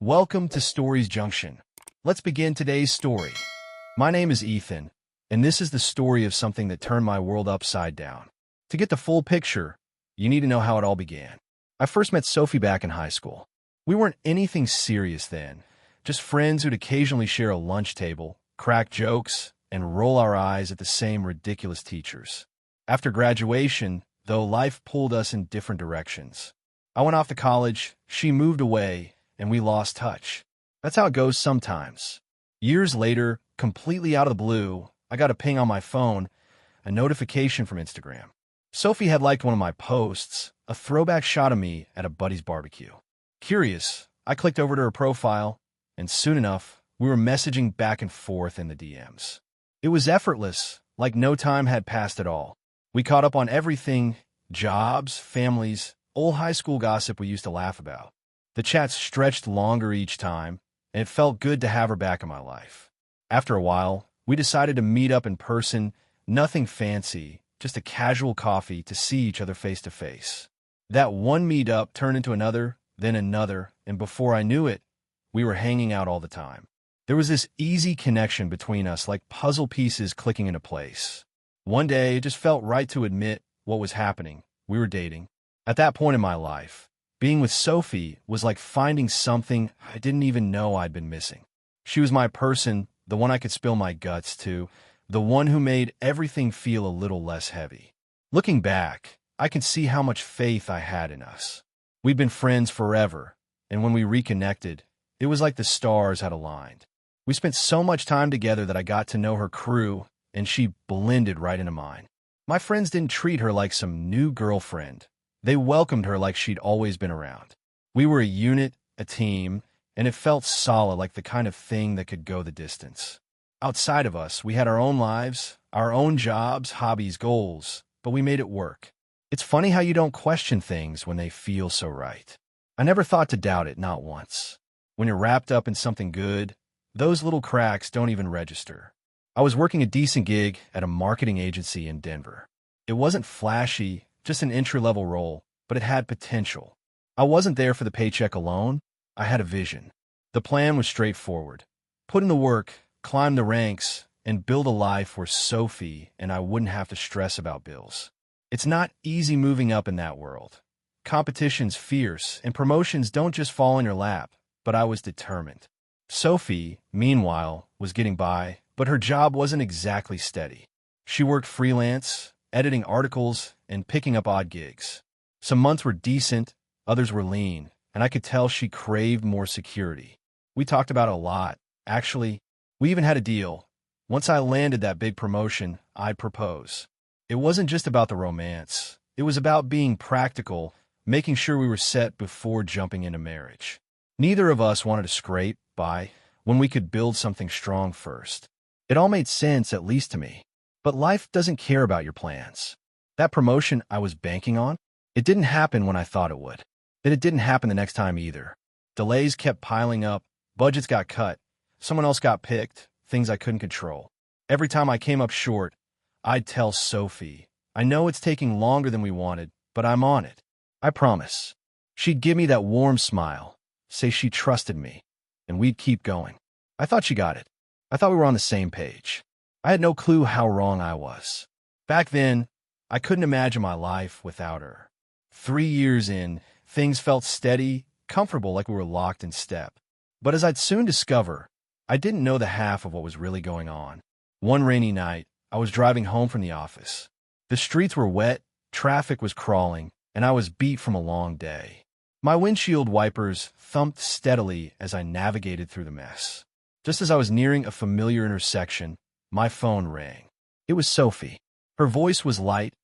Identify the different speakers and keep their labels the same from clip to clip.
Speaker 1: Welcome to Stories Junction. Let's begin today's story. My name is Ethan, and this is the story of something that turned my world upside down. To get the full picture, you need to know how it all began. I first met Sophie back in high school. We weren't anything serious then, just friends who'd occasionally share a lunch table, crack jokes, and roll our eyes at the same ridiculous teachers. After graduation, though, life pulled us in different directions. I went off to college, she moved away, and we lost touch. That's how it goes sometimes. Years later, completely out of the blue, I got a ping on my phone, a notification from Instagram. Sophie had liked one of my posts, a throwback shot of me at a buddy's barbecue. Curious, I clicked over to her profile, and soon enough, we were messaging back and forth in the DMs. It was effortless, like no time had passed at all. We caught up on everything: jobs, families, old high school gossip we used to laugh about. The chats stretched longer each time, and it felt good to have her back in my life. After a while, we decided to meet up in person, nothing fancy, just a casual coffee to see each other face to face. That one meetup turned into another, then another, and before I knew it, we were hanging out all the time. There was this easy connection between us, like puzzle pieces clicking into place. One day, it just felt right to admit what was happening. We were dating. At that point in my life, being with Sophie was like finding something I didn't even know I'd been missing. She was my person, the one I could spill my guts to, the one who made everything feel a little less heavy. Looking back, I can see how much faith I had in us. We'd been friends forever, and when we reconnected, it was like the stars had aligned. We spent so much time together that I got to know her crew, and she blended right into mine. My friends didn't treat her like some new girlfriend. They welcomed her like she'd always been around. We were a unit, a team, and it felt solid, like the kind of thing that could go the distance. Outside of us, we had our own lives, our own jobs, hobbies, goals, but we made it work. It's funny how you don't question things when they feel so right. I never thought to doubt it, not once. When you're wrapped up in something good, those little cracks don't even register. I was working a decent gig at a marketing agency in Denver. It wasn't flashy, just an entry-level role, but it had potential. I wasn't there for the paycheck alone. I had a vision. The plan was straightforward: put in the work, climb the ranks, and build a life where Sophie and I wouldn't have to stress about bills. It's not easy moving up in that world. Competition's fierce, and promotions don't just fall in your lap, but I was determined. Sophie, meanwhile, was getting by, but her job wasn't exactly steady. She worked freelance, editing articles, and picking up odd gigs. Some months were decent, others were lean, and I could tell she craved more security. We talked about it a lot. Actually, we even had a deal. Once I landed that big promotion, I'd propose. It wasn't just about the romance. It was about being practical, making sure we were set before jumping into marriage. Neither of us wanted to scrape by when we could build something strong first. It all made sense, at least to me. But life doesn't care about your plans. That promotion I was banking on, it didn't happen when I thought it would. Then it didn't happen the next time either. Delays kept piling up, budgets got cut, someone else got picked, things I couldn't control. Every time I came up short, I'd tell Sophie, "I know it's taking longer than we wanted, but I'm on it. I promise." She'd give me that warm smile, say she trusted me, and we'd keep going. I thought she got it. I thought we were on the same page. I had no clue how wrong I was. Back then, I couldn't imagine my life without her. 3 years in, things felt steady, comfortable, like we were locked in step. But as I'd soon discover, I didn't know the half of what was really going on. One rainy night, I was driving home from the office. The streets were wet, traffic was crawling, and I was beat from a long day. My windshield wipers thumped steadily as I navigated through the mess. Just as I was nearing a familiar intersection, my phone rang. It was Sophie. Her voice was light,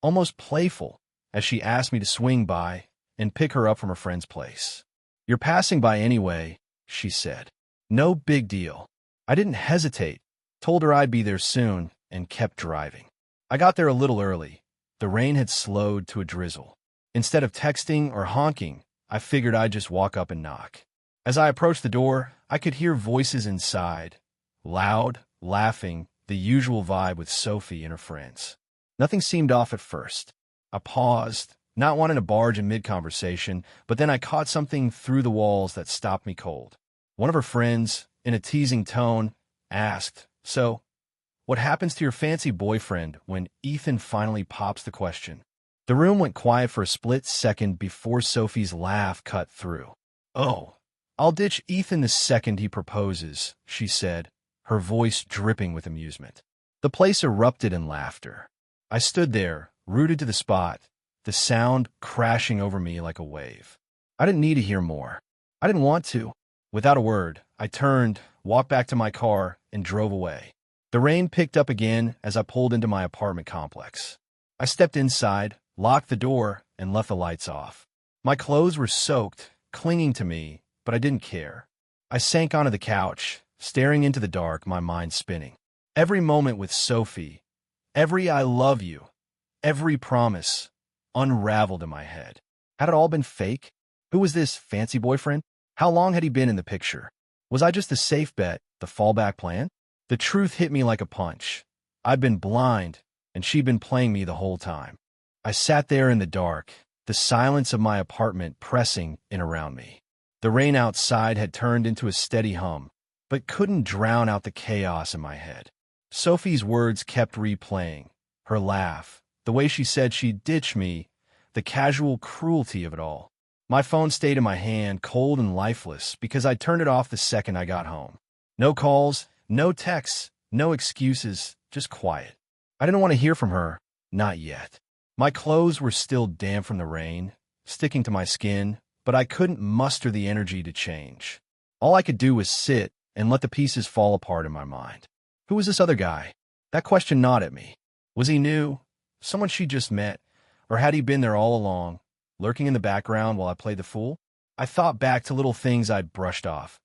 Speaker 1: almost playful, as she asked me to swing by and pick her up from her friend's place. "You're passing by anyway," she said. No big deal. I didn't hesitate, told her I'd be there soon, and kept driving. I got there a little early. The rain had slowed to a drizzle. Instead of texting or honking, I figured I'd just walk up and knock. As I approached the door, I could hear voices inside, loud, laughing, the usual vibe with Sophie and her friends. Nothing seemed off at first. I paused, not wanting to barge in mid-conversation, but then I caught something through the walls that stopped me cold. One of her friends, in a teasing tone, asked, "So, what happens to your fancy boyfriend?" When Ethan finally pops the question. The room went quiet for a split second before Sophie's laugh cut through. "Oh, I'll ditch Ethan the second he proposes," she said, her voice dripping with amusement. The place erupted in laughter. I stood there, rooted to the spot, the sound crashing over me like a wave. I didn't need to hear more. I didn't want to. Without a word, I turned, walked back to my car, and drove away. The rain picked up again as I pulled into my apartment complex. I stepped inside, locked the door, and left the lights off. My clothes were soaked, clinging to me, but I didn't care. I sank onto the couch, staring into the dark, my mind spinning. Every moment with Sophie, every "I love you," every promise, unraveled in my head. Had it all been fake? Who was this fancy boyfriend? How long had he been in the picture? Was I just the safe bet, the fallback plan? The truth hit me like a punch. I'd been blind, and she'd been playing me the whole time. I sat there in the dark, the silence of my apartment pressing in around me. The rain outside had turned into a steady hum, but couldn't drown out the chaos in my head. Sophie's words kept replaying. Her laugh, the way she said she'd ditch me, the casual cruelty of it all. My phone stayed in my hand, cold and lifeless, because I turned it off the second I got home. No calls, no texts, no excuses, just quiet. I didn't want to hear from her, not yet. My clothes were still damp from the rain, sticking to my skin, but I couldn't muster the energy to change. All I could do was sit and let the pieces fall apart in my mind. Who was this other guy? That question gnawed at me. Was he new? Someone she just met? Or had he been there all along, lurking in the background while I played the fool? I thought back to little things I'd brushed off.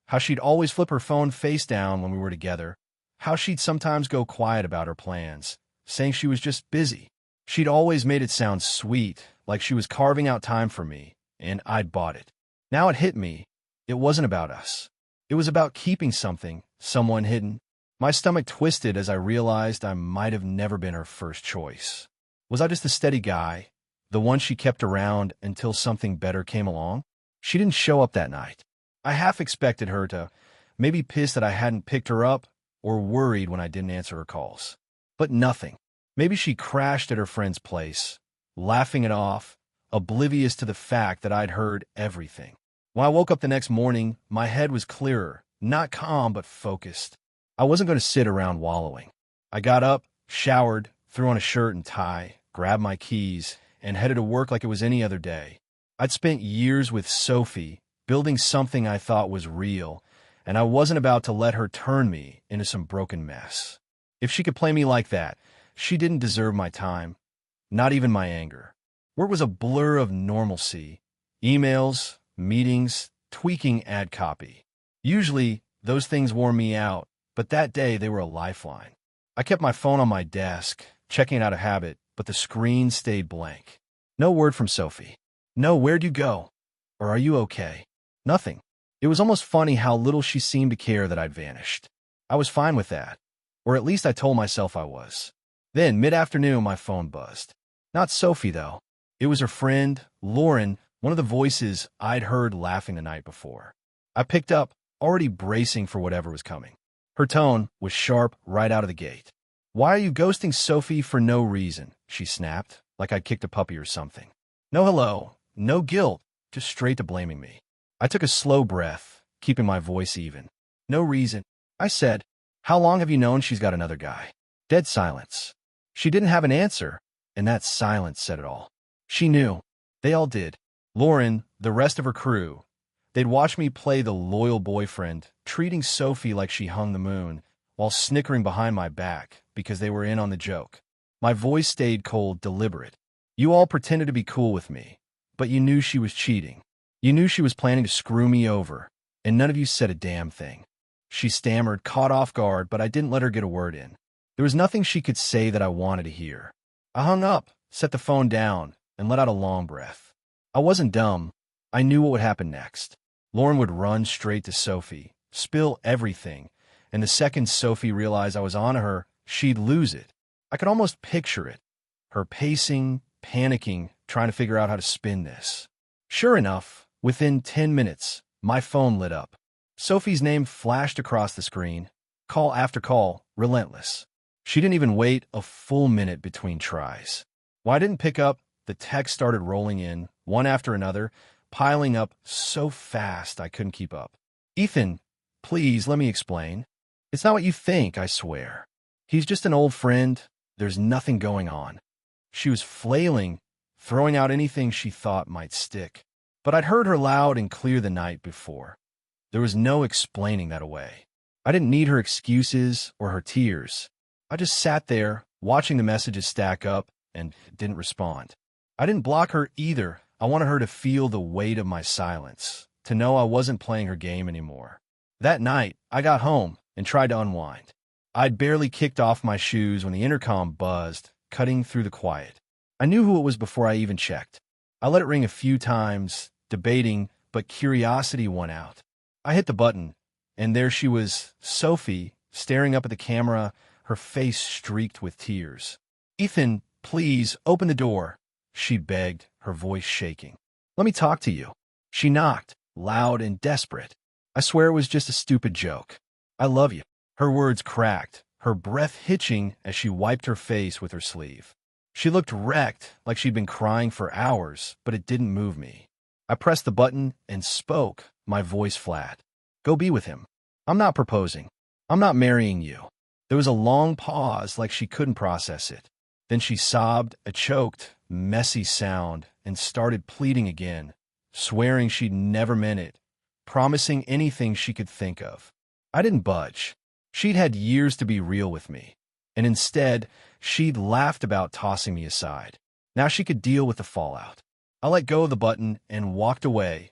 Speaker 1: How she'd always flip her phone face down when we were together. How she'd sometimes go quiet about her plans, saying she was just busy. She'd always made it sound sweet, like she was carving out time for me, and I'd bought it. Now it hit me. It wasn't about us. It was about keeping something, someone hidden. My stomach twisted as I realized I might have never been her first choice. Was I just the steady guy, the one she kept around until something better came along? She didn't show up that night. I half expected her to, maybe pissed that I hadn't picked her up, or worried when I didn't answer her calls. But nothing. Maybe she crashed at her friend's place, laughing it off, oblivious to the fact that I'd heard everything. When I woke up the next morning, my head was clearer, not calm but focused. I wasn't going to sit around wallowing. I got up, showered, threw on a shirt and tie, grabbed my keys, and headed to work like it was any other day. I'd spent years with Sophie, building something I thought was real, and I wasn't about to let her turn me into some broken mess. If she could play me like that, she didn't deserve my time, not even my anger. Work was a blur of normalcy. Emails, meetings, tweaking ad copy. Usually, those things wore me out, but that day they were a lifeline. I kept my phone on my desk, checking it out of habit, but the screen stayed blank. No word from Sophie. No, "Where'd you go?" Or "Are you okay?" Nothing. It was almost funny how little she seemed to care that I'd vanished. I was fine with that. Or at least I told myself I was. Then, mid-afternoon, my phone buzzed. Not Sophie, though. It was her friend, Lauren, one of the voices I'd heard laughing the night before. I picked up, already bracing for whatever was coming. Her tone was sharp right out of the gate. "Why are you ghosting Sophie for no reason?" she snapped, like I'd kicked a puppy or something. No hello, no guilt, just straight to blaming me. I took a slow breath, keeping my voice even. "No reason," I said. "How long have you known she's got another guy?" Dead silence. She didn't have an answer, and that silence said it all. She knew. They all did. Lauren, the rest of her crew. They'd watch me play the loyal boyfriend, treating Sophie like she hung the moon, while snickering behind my back because they were in on the joke. My voice stayed cold, deliberate. "You all pretended to be cool with me, but you knew she was cheating. You knew she was planning to screw me over, and none of you said a damn thing." She stammered, caught off guard, but I didn't let her get a word in. There was nothing she could say that I wanted to hear. I hung up, set the phone down, and let out a long breath. I wasn't dumb. I knew what would happen next. Lauren would run straight to Sophie, spill everything, and the second Sophie realized I was on her, she'd lose it. I could almost picture it. Her pacing, panicking, trying to figure out how to spin this. Sure enough, within 10 minutes, my phone lit up. Sophie's name flashed across the screen, call after call, relentless. She didn't even wait a full minute between tries. When I didn't pick up, the texts started rolling in, one after another, piling up so fast I couldn't keep up. Ethan, please let me explain. It's not what you think, I swear. He's just an old friend. There's nothing going on. She was flailing, throwing out anything she thought might stick. But I'd heard her loud and clear the night before. There was no explaining that away. I didn't need her excuses or her tears. I just sat there, watching the messages stack up, and didn't respond. I didn't block her either. I wanted her to feel the weight of my silence, to know I wasn't playing her game anymore. That night, I got home and tried to unwind. I'd barely kicked off my shoes when the intercom buzzed, cutting through the quiet. I knew who it was before I even checked. I let it ring a few times, debating, but curiosity won out. I hit the button, and there she was, Sophie, staring up at the camera, her face streaked with tears. Ethan, please, open the door, she begged, her voice shaking. Let me talk to you. She knocked, loud and desperate. I swear it was just a stupid joke. I love you. Her words cracked, her breath hitching as she wiped her face with her sleeve. She looked wrecked, like she'd been crying for hours, but it didn't move me. I pressed the button and spoke, my voice flat. Go be with him. I'm not proposing. I'm not marrying you. There was a long pause, like she couldn't process it. Then she sobbed, a choked, messy sound, and started pleading again, swearing she'd never meant it, promising anything she could think of. I didn't budge. She'd had years to be real with me, and instead, she'd laughed about tossing me aside. Now she could deal with the fallout. I let go of the button and walked away,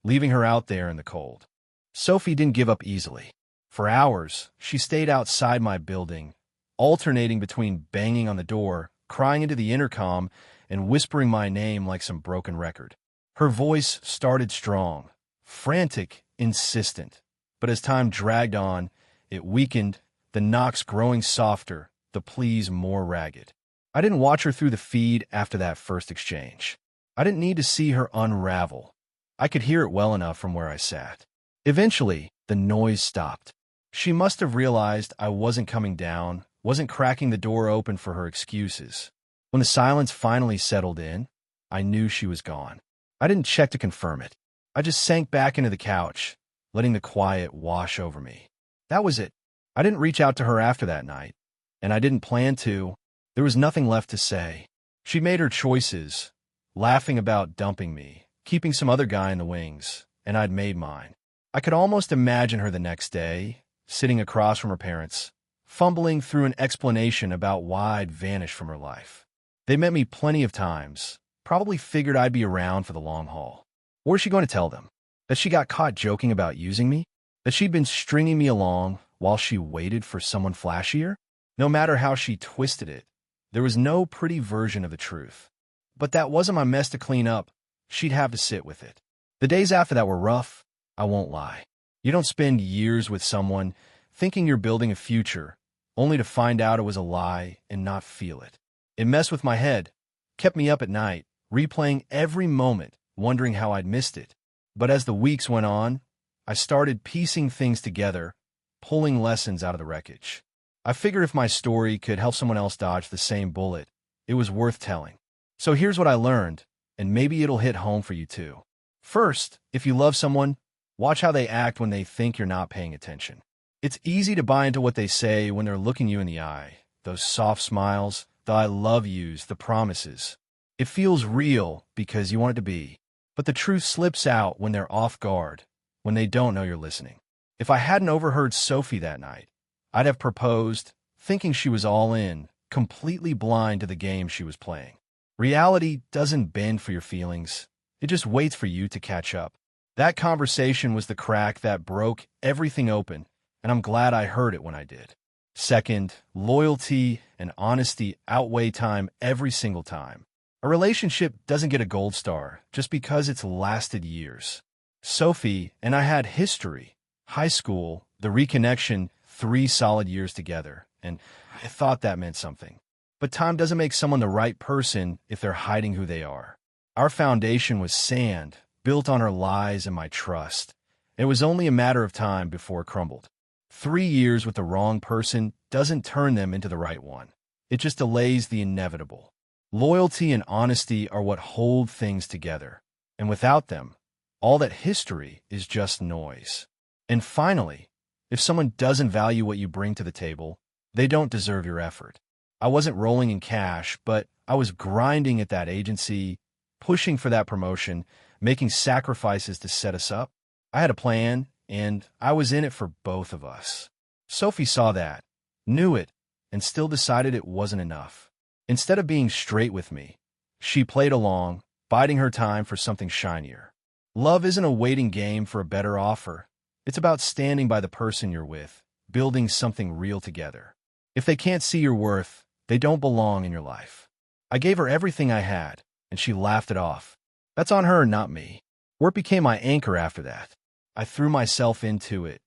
Speaker 1: leaving her out there in the cold. Sophie didn't give up easily. For hours, she stayed outside my building, alternating between banging on the door, crying into the intercom, and whispering my name like some broken record. Her voice started strong, frantic, insistent. But as time dragged on, it weakened, the knocks growing softer, the pleas more ragged. I didn't watch her through the feed after that first exchange. I didn't need to see her unravel. I could hear it well enough from where I sat. Eventually, the noise stopped. She must have realized I wasn't coming down, wasn't cracking the door open for her excuses. When the silence finally settled in, I knew she was gone. I didn't check to confirm it. I just sank back into the couch, letting the quiet wash over me. That was it. I didn't reach out to her after that night, and I didn't plan to. There was nothing left to say. She made her choices, laughing about dumping me, keeping some other guy in the wings, and I'd made mine. I could almost imagine her the next day, sitting across from her parents, fumbling through an explanation about why I'd vanished from her life. They met me plenty of times, probably figured I'd be around for the long haul. What was she going to tell them? That she got caught joking about using me? That she'd been stringing me along while she waited for someone flashier? No matter how she twisted it, there was no pretty version of the truth. But that wasn't my mess to clean up. She'd have to sit with it. The days after that were rough, I won't lie. You don't spend years with someone thinking you're building a future, only to find out it was a lie and not feel it. It messed with my head, kept me up at night, replaying every moment, wondering how I'd missed it. But as the weeks went on, I started piecing things together, pulling lessons out of the wreckage. I figured if my story could help someone else dodge the same bullet, it was worth telling. So here's what I learned, and maybe it'll hit home for you too. First, if you love someone, watch how they act when they think you're not paying attention. It's easy to buy into what they say when they're looking you in the eye. Those soft smiles, the I love yous, the promises. It feels real because you want it to be. But the truth slips out when they're off guard, when they don't know you're listening. If I hadn't overheard Sophie that night, I'd have proposed, thinking she was all in, completely blind to the game she was playing. Reality doesn't bend for your feelings. It just waits for you to catch up. That conversation was the crack that broke everything open, and I'm glad I heard it when I did. Second, loyalty and honesty outweigh time every single time. A relationship doesn't get a gold star just because it's lasted years. Sophie and I had history, high school, the reconnection, 3 solid years together, and I thought that meant something. But time doesn't make someone the right person if they're hiding who they are. Our foundation was sand, built on her lies and my trust. It was only a matter of time before it crumbled. 3 years with the wrong person doesn't turn them into the right one. It just delays the inevitable. Loyalty and honesty are what hold things together. And without them, all that history is just noise. And finally, if someone doesn't value what you bring to the table, they don't deserve your effort. I wasn't rolling in cash, but I was grinding at that agency, pushing for that promotion, making sacrifices to set us up. I had a plan, and I was in it for both of us. Sophie saw that, knew it, and still decided it wasn't enough. Instead of being straight with me, she played along, biding her time for something shinier. Love isn't a waiting game for a better offer. It's about standing by the person you're with, building something real together. If they can't see your worth, they don't belong in your life. I gave her everything I had, and she laughed it off. That's on her, not me. Work became my anchor after that. I threw myself into it,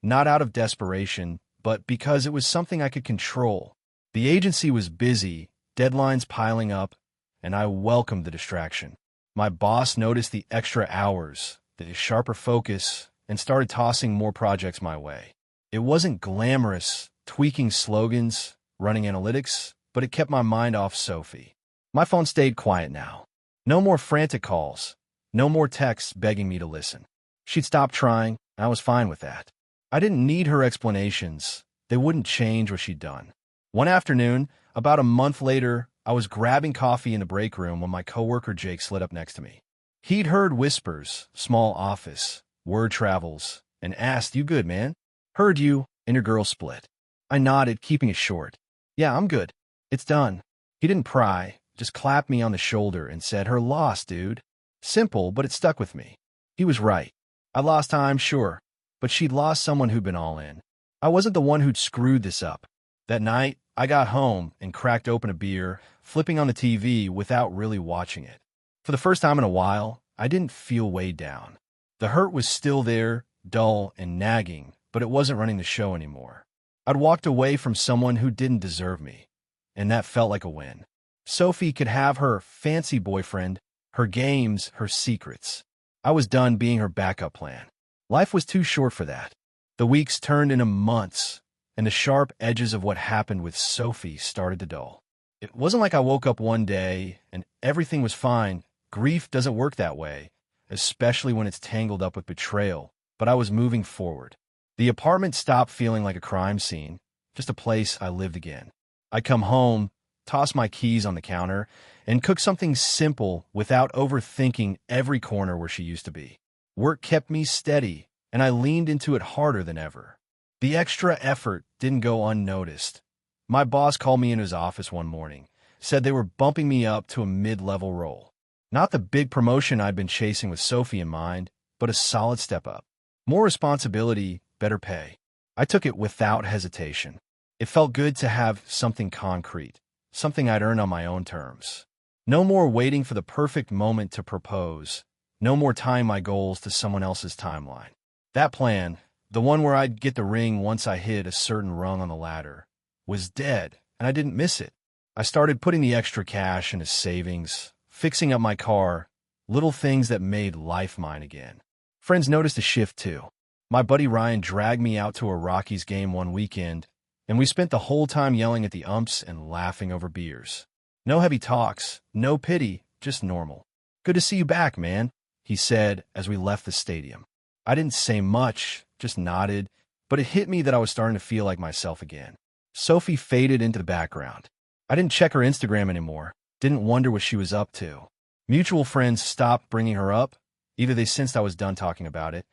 Speaker 1: not out of desperation, but because it was something I could control. The agency was busy, deadlines piling up, and I welcomed the distraction. My boss noticed the extra hours, the sharper focus, and started tossing more projects my way. It wasn't glamorous, tweaking slogans, running analytics, but it kept my mind off Sophie. My phone stayed quiet now. No more frantic calls, no more texts begging me to listen. She'd stopped trying, and I was fine with that. I didn't need her explanations. They wouldn't change what she'd done. One afternoon, about a month later, I was grabbing coffee in the break room when my coworker Jake slid up next to me. He'd heard whispers, small office, word travels, and asked, "You good, man? Heard you and your girl split." I nodded, keeping it short. "Yeah, I'm good. It's done." He didn't pry, just clapped me on the shoulder and said, "Her loss, dude." Simple, but it stuck with me. He was right. I lost time, sure, but she'd lost someone who'd been all in. I wasn't the one who'd screwed this up. That night, I got home and cracked open a beer, flipping on the TV without really watching it. For the first time in a while, I didn't feel weighed down. The hurt was still there, dull and nagging, but it wasn't running the show anymore. I'd walked away from someone who didn't deserve me, and that felt like a win. Sophie could have her fancy boyfriend, her games, her secrets. I was done being her backup plan. Life was too short for that. The weeks turned into months, and the sharp edges of what happened with Sophie started to dull. It wasn't like I woke up one day and everything was fine. Grief doesn't work that way, especially when it's tangled up with betrayal, but I was moving forward. The apartment stopped feeling like a crime scene, just a place I lived again. I'd come home, toss my keys on the counter, and cook something simple without overthinking every corner where she used to be. Work kept me steady, and I leaned into it harder than ever. The extra effort didn't go unnoticed. My boss called me into his office one morning, said they were bumping me up to a mid-level role. Not the big promotion I'd been chasing with Sophie in mind, but a solid step up. More responsibility, better pay. I took it without hesitation. It felt good to have something concrete, something I'd earn on my own terms. No more waiting for the perfect moment to propose. No more tying my goals to someone else's timeline. That plan, the one where I'd get the ring once I hit a certain rung on the ladder, was dead, and I didn't miss it. I started putting the extra cash into savings, fixing up my car, little things that made life mine again. Friends noticed a shift too. My buddy Ryan dragged me out to a Rockies game one weekend, and we spent the whole time yelling at the umps and laughing over beers. No heavy talks, no pity, just normal. "Good to see you back, man," he said as we left the stadium. I didn't say much, just nodded, but it hit me that I was starting to feel like myself again. Sophie faded into the background. I didn't check her Instagram anymore, didn't wonder what she was up to. Mutual friends stopped bringing her up. Either they sensed I was done talking about it,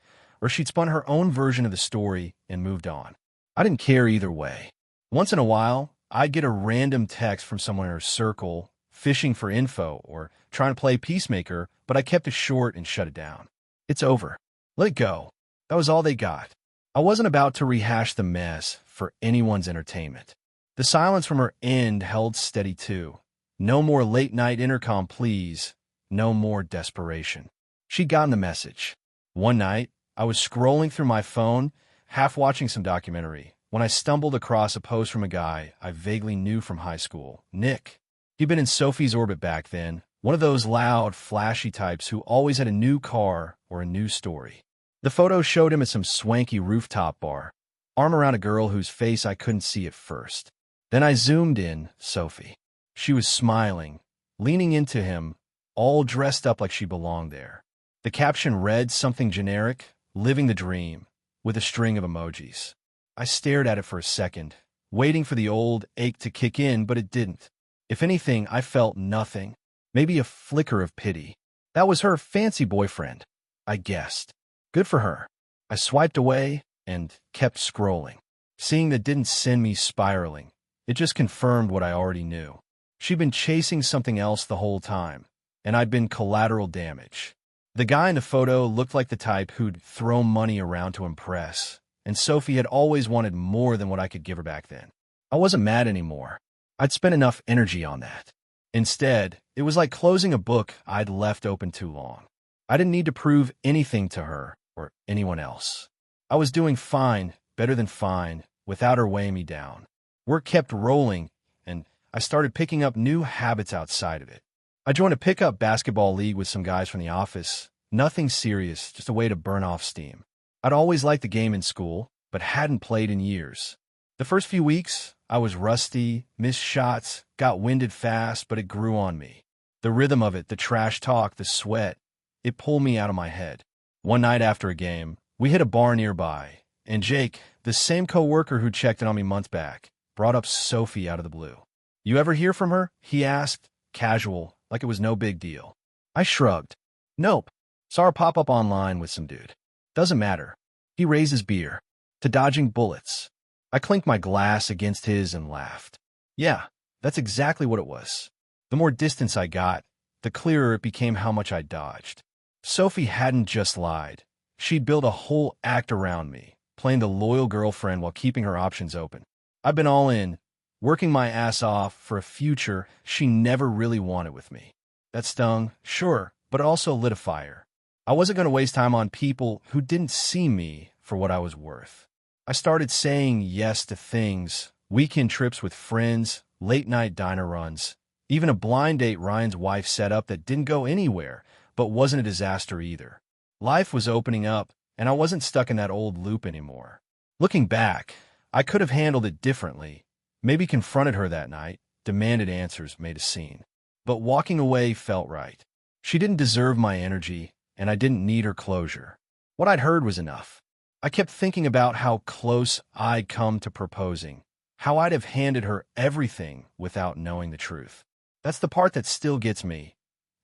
Speaker 1: or she'd spun her own version of the story and moved on. I didn't care either way. Once in a while, I'd get a random text from someone in her circle, fishing for info or trying to play peacemaker, but I kept it short and shut it down. It's over. Let it go. That was all they got. I wasn't about to rehash the mess for anyone's entertainment. The silence from her end held steady too. No more late-night intercom pleas. No more desperation. She'd gotten the message. One night, I was scrolling through my phone, half watching some documentary, when I stumbled across a post from a guy I vaguely knew from high school, Nick. He'd been in Sophie's orbit back then, one of those loud, flashy types who always had a new car or a new story. The photo showed him at some swanky rooftop bar, arm around a girl whose face I couldn't see at first. Then I zoomed in, Sophie. She was smiling, leaning into him, all dressed up like she belonged there. The caption read something generic, living the dream, with a string of emojis. I stared at it for a second, waiting for the old ache to kick in, but it didn't. If anything, I felt nothing, maybe a flicker of pity. That was her fancy boyfriend, I guessed. Good for her. I swiped away and kept scrolling. Seeing that didn't send me spiraling. It just confirmed what I already knew. She'd been chasing something else the whole time, and I'd been collateral damage. The guy in the photo looked like the type who'd throw money around to impress, and Sophie had always wanted more than what I could give her back then. I wasn't mad anymore. I'd spent enough energy on that. Instead, it was like closing a book I'd left open too long. I didn't need to prove anything to her or anyone else. I was doing fine, better than fine, without her weighing me down. Work kept rolling, and I started picking up new habits outside of it. I joined a pickup basketball league with some guys from the office. Nothing serious, just a way to burn off steam. I'd always liked the game in school, but hadn't played in years. The first few weeks, I was rusty, missed shots, got winded fast, but it grew on me. The rhythm of it, the trash talk, the sweat, it pulled me out of my head. One night after a game, we hit a bar nearby, and Jake, the same coworker who checked in on me months back, brought up Sophie out of the blue. "You ever hear from her?" he asked, casual, like it was no big deal. I shrugged. "Nope. Saw her pop up online with some dude. Doesn't matter." He raised his beer. "To dodging bullets." I clinked my glass against his and laughed. Yeah, that's exactly what it was. The more distance I got, the clearer it became how much I dodged. Sophie hadn't just lied. She'd built a whole act around me, playing the loyal girlfriend while keeping her options open. I'd been all in, working my ass off for a future she never really wanted with me. That stung, sure, but it also lit a fire. I wasn't going to waste time on people who didn't see me for what I was worth. I started saying yes to things, weekend trips with friends, late-night diner runs, even a blind date Ryan's wife set up that didn't go anywhere, but wasn't a disaster either. Life was opening up, and I wasn't stuck in that old loop anymore. Looking back, I could have handled it differently, maybe confronted her that night, demanded answers, made a scene. But walking away felt right. She didn't deserve my energy, and I didn't need her closure. What I'd heard was enough. I kept thinking about how close I'd come to proposing, how I'd have handed her everything without knowing the truth. That's the part that still gets me.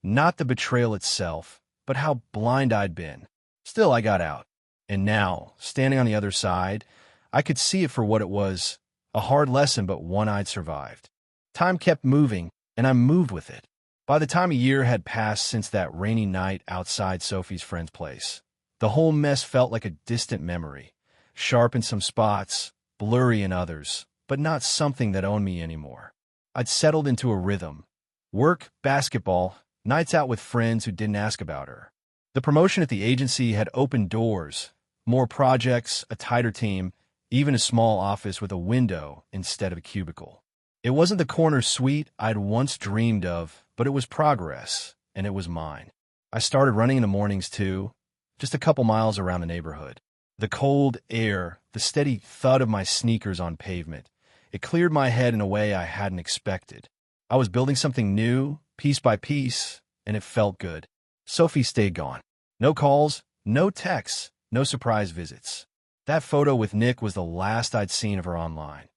Speaker 1: Not the betrayal itself, but how blind I'd been. Still, I got out. And now, standing on the other side, I could see it for what it was, a hard lesson, but one I'd survived. Time kept moving, and I moved with it. By the time a year had passed since that rainy night outside Sophie's friend's place, the whole mess felt like a distant memory, sharp in some spots, blurry in others, but not something that owned me anymore. I'd settled into a rhythm. Work, basketball, nights out with friends who didn't ask about her. The promotion at the agency had opened doors, more projects, a tighter team, even a small office with a window instead of a cubicle. It wasn't the corner suite I'd once dreamed of, but it was progress, and it was mine. I started running in the mornings too, just a couple miles around the neighborhood. The cold air, the steady thud of my sneakers on pavement, it cleared my head in a way I hadn't expected. I was building something new, piece by piece, and it felt good. Sophie stayed gone. No calls, no texts, no surprise visits. That photo with Nick was the last I'd seen of her online.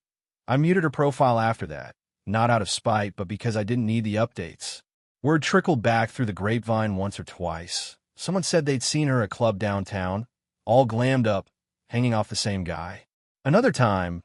Speaker 1: I muted her profile after that, not out of spite, but because I didn't need the updates. Word trickled back through the grapevine once or twice. Someone said they'd seen her at a club downtown, all glammed up, hanging off the same guy. Another time,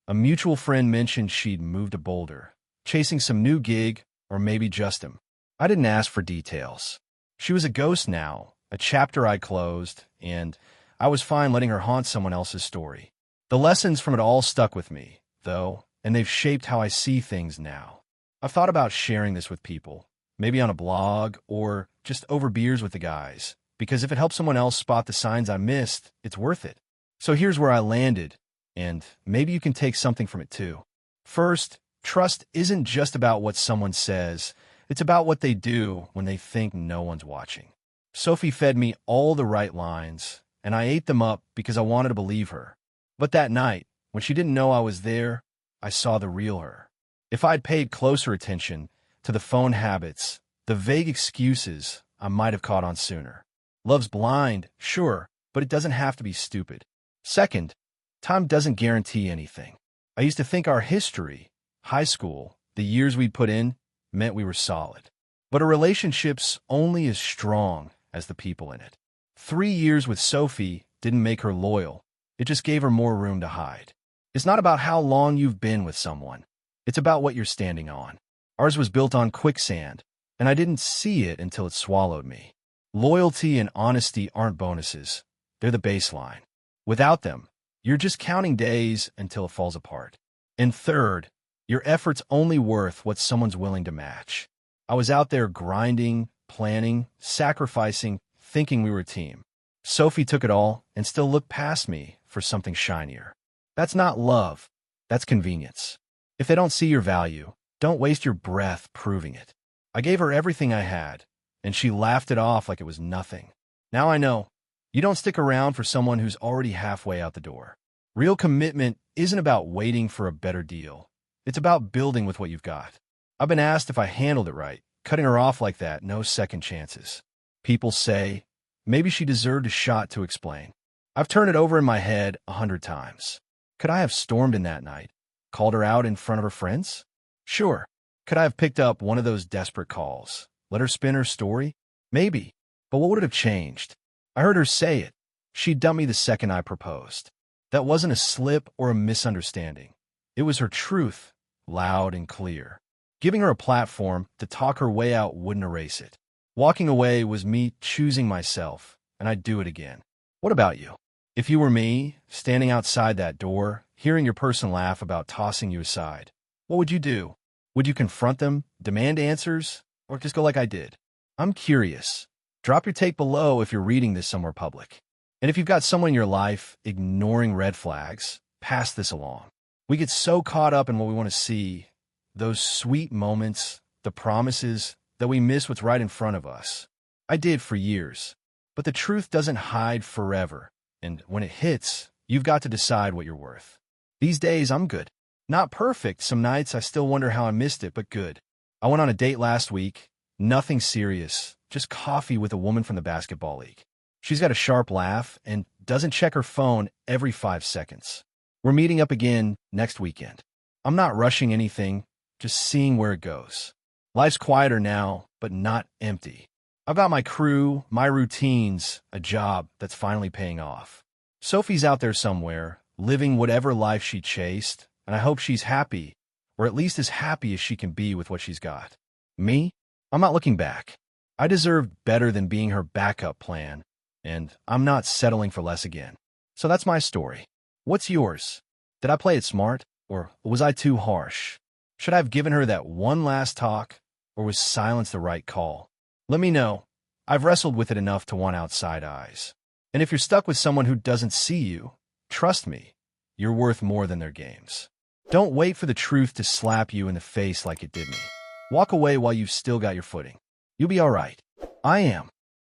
Speaker 1: a mutual friend mentioned she'd moved to Boulder, chasing some new gig, or maybe just him. I didn't ask for details. She was a ghost now, a chapter I closed, and I was fine letting her haunt someone else's story. The lessons from it all stuck with me, though, and they've shaped how I see things now. I've thought about sharing this with people, maybe on a blog, or just over beers with the guys, because if it helps someone else spot the signs I missed, it's worth it. So here's where I landed. and maybe you can take something from it too. First, trust isn't just about what someone says, it's about what they do when they think no one's watching. Sophie fed me all the right lines, and I ate them up because I wanted to believe her. But that night, when she didn't know I was there, I saw the real her. If I'd paid closer attention to the phone habits, the vague excuses, I might have caught on sooner. Love's blind, sure, but it doesn't have to be stupid. Second, time doesn't guarantee anything. I used to think our history, high school, the years we'd put in, meant we were solid. But a relationship's only as strong as the people in it. 3 years with Sophie didn't make her loyal. It just gave her more room to hide. It's not about how long you've been with someone. It's about what you're standing on. Ours was built on quicksand, and I didn't see it until it swallowed me. Loyalty and honesty aren't bonuses. They're the baseline. Without them, you're just counting days until it falls apart. And third, your effort's only worth what someone's willing to match. I was out there grinding, planning, sacrificing, thinking we were a team. Sophie took it all and still looked past me for something shinier. That's not love. That's convenience. If they don't see your value, don't waste your breath proving it. I gave her everything I had, and she laughed it off like it was nothing. Now I know. You don't stick around for someone who's already halfway out the door. Real commitment isn't about waiting for a better deal. It's about building with what you've got. I've been asked if I handled it right. Cutting her off like that, no second chances. People say, maybe she deserved a shot to explain. I've turned it over in my head 100 times. Could I have stormed in that night? Called her out in front of her friends? Sure. Could I have picked up one of those desperate calls? Let her spin her story? Maybe. But what would it have changed? I heard her say it. She dumped me the second I proposed. That wasn't a slip or a misunderstanding. It was her truth, loud and clear. Giving her a platform to talk her way out wouldn't erase it. Walking away was me choosing myself, and I'd do it again. What about you? If you were me, standing outside that door, hearing your person laugh about tossing you aside, what would you do? Would you confront them, demand answers, or just go like I did? I'm curious. Drop your take below if you're reading this somewhere public. And if you've got someone in your life ignoring red flags, pass this along. We get so caught up in what we want to see, those sweet moments, the promises, that we miss what's right in front of us. I did for years. But the truth doesn't hide forever, and when it hits, you've got to decide what you're worth. These days, I'm good. Not perfect. Some nights I still wonder how I missed it, but good. I went on a date last week. Nothing serious. Just coffee with a woman from the basketball league. She's got a sharp laugh and doesn't check her phone every 5 seconds. We're meeting up again next weekend. I'm not rushing anything, just seeing where it goes. Life's quieter now, but not empty. I've got my crew, my routines, a job that's finally paying off. Sophie's out there somewhere, living whatever life she chased, and I hope she's happy, or at least as happy as she can be with what she's got. Me? I'm not looking back. I deserved better than being her backup plan, and I'm not settling for less again. So that's my story. What's yours? Did I play it smart, or was I too harsh? Should I have given her that one last talk, or was silence the right call? Let me know. I've wrestled with it enough to want outside eyes. And if you're stuck with someone who doesn't see you, trust me, you're worth more than their games. Don't wait for the truth to slap you in the face like it did me. Walk away while you've still got your footing. You'll be all right. I am.